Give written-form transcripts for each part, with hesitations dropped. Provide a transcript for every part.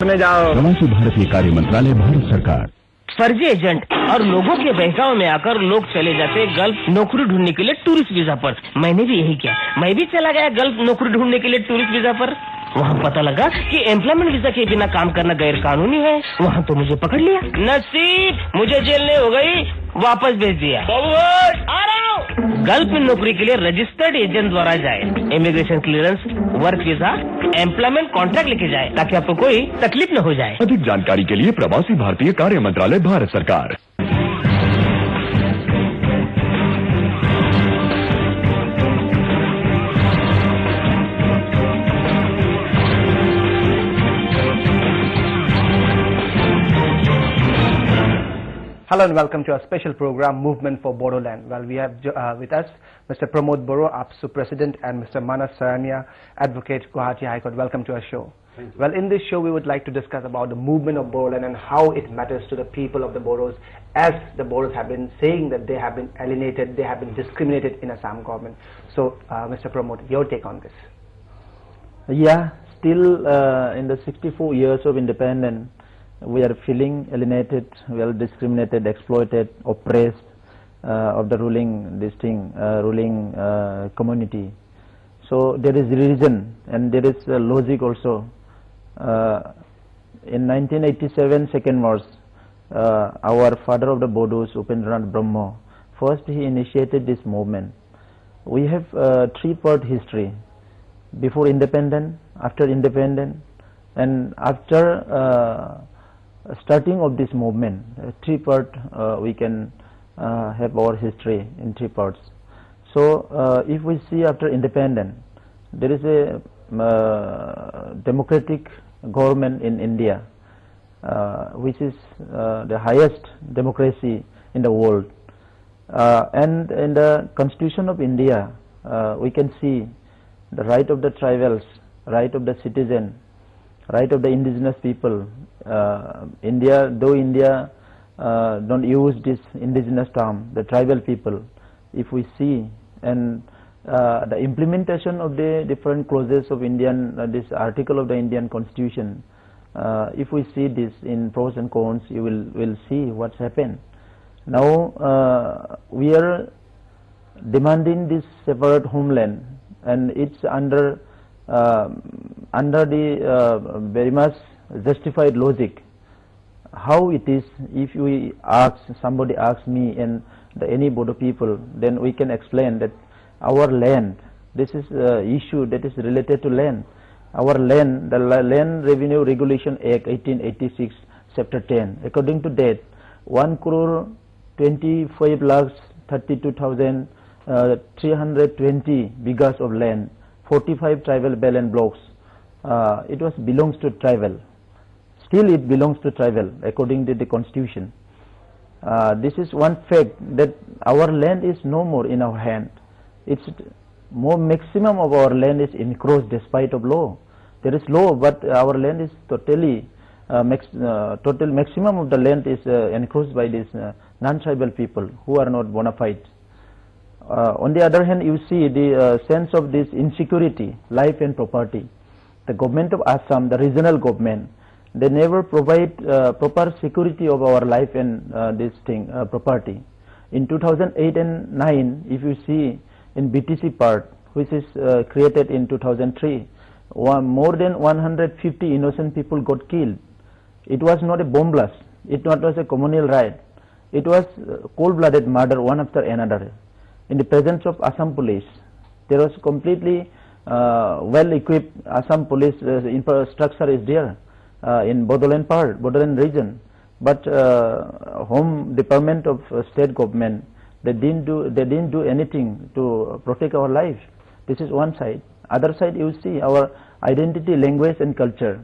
करने जाओ। प्रवासी भारतीय कार्य मंत्रालय, भारत सरकार। फर्जी एजेंट और लोगों के बहकाव में आकर लोग चले जाते गल्फ नौकरी ढूंढने के लिए टूरिस्ट वीजा पर। मैंने भी यही किया, मैं भी चला गया गल्फ नौकरी ढूंढने के लिए टूरिस्ट वीजा पर। वहाँ पता लगा कि एम्प्लॉयमेंट वीजा के बिना काम करना गैर कानूनी है। वहाँ तो मुझे पकड़ लिया। नसीब मुझे जेल नहीं हो गई, वापस भेज दिया। आ रहा हूँ। गल्फ में नौकरी के लिए रजिस्टर्ड एजेंट द्वारा जाए, immigration clearance, work visa, employment contract लेके जाए ताकि आपको कोई तकलीफ न हो जाए। अधिक जानकारी के लिए प्रवासी भारतीय कार्य मंत्रालय, भारत सरकार। Hello and welcome to our special program, Movement for Bodoland. Well, we have with us Mr. Pramod Boro, APSU President, and Mr. Manas Sarania, Advocate, Guwahati High Court. Welcome to our show. Thank you. Well, in this show, we would like to discuss about the movement of Bodoland and how it matters to the people of the Bodos, as the Bodos have been saying that they have been alienated, they have been discriminated in Assam government. So, Mr. Pramod, your take on this? Yeah, still in the 64 years of independence, we are feeling alienated, we are discriminated, exploited, oppressed of the ruling community. So there is reason and there is logic also. In 1987, 2nd March, our father of the Bodos, Upendranath Brahma, first he initiated this movement. We have three-part history: before independence, after independence, and after starting of this movement. Three-part we can have our history in three parts. So if we see after independence, there is a democratic government in India, which is the highest democracy in the world. And in the Constitution of India, we can see the right of the tribals, right of the citizen, right of the indigenous people. India don't use this indigenous term, the tribal people. If we see, and the implementation of the different clauses of Indian, this article of the Indian Constitution, if we see this in pros and cons, you will see what's happened. Now we are demanding this separate homeland, and it's under the very much justified logic. How it is, if we ask, somebody asks me and any Bodo people, then we can explain that our land, this is issue that is related to land. Our land, the Land Revenue Regulation Act 1886, Chapter 10, according to that, 1,25,32,320 bighas of land, 45 tribal balance blocks, it was belongs to tribal. Still it belongs to tribal according to the Constitution. This is one fact, that our land is no more in our hand. It's more, maximum of our land is encroached despite of law. There is law, but our land is totally total maximum of the land is encroached by these non-tribal people who are not bona fide. On the other hand, you see the sense of this insecurity, life and property. The government of Assam, the regional government, they never provide proper security of our life and property. In 2008 and 9, if you see in BTC part, which is created in 2003, more than 150 innocent people got killed. It was not a bomb blast. It was a communal riot. It was cold-blooded murder, one after another. In the presence of Assam police, there was completely well-equipped Assam police infrastructure is there in Bodoland part, Bodoland region. But Home Department of State Government, they didn't do anything to protect our life. This is one side. Other side, you see our identity, language, and culture.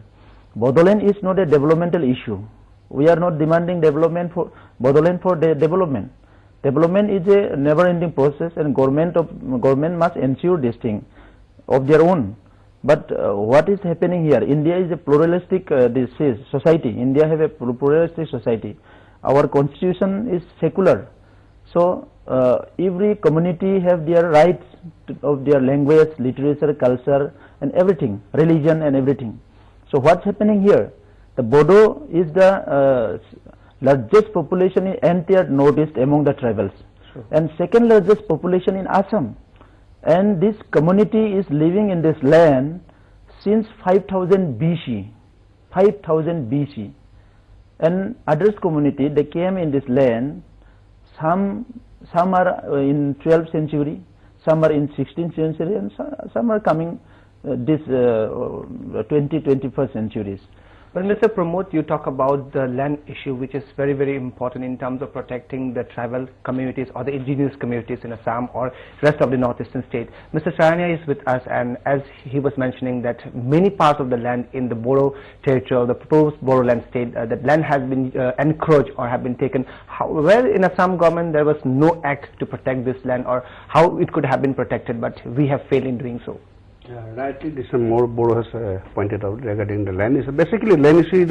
Bodoland is not a developmental issue. We are not demanding development for Bodoland for development. Development is a never-ending process, and government must ensure this thing of their own. But what is happening here? India is a pluralistic society. India have a pluralistic society. Our constitution is secular. So every community have their rights of their language, literature, culture, and everything, religion and everything. So what's happening here? The Bodo is the largest population in entire northeast among the tribals, and second largest population in Assam. And this community is living in this land since 5000 BC. 5000 BC. And others community, they came in this land. Some are in 12th century, some are in 16th century, and some are coming this 21st centuries. But Mr. Pramod, you talk about the land issue, which is very, very important in terms of protecting the tribal communities or the indigenous communities in Assam or rest of the northeastern state. Mr. Charania is with us, and as he was mentioning that many parts of the land in the Bodo territory, or the proposed Bodoland state, that land has been encroached or have been taken. Where in Assam government there was no act to protect this land, or how it could have been protected, but we have failed in doing so. Rightly, this more Bodo has pointed out regarding the land issue. Basically, land issue is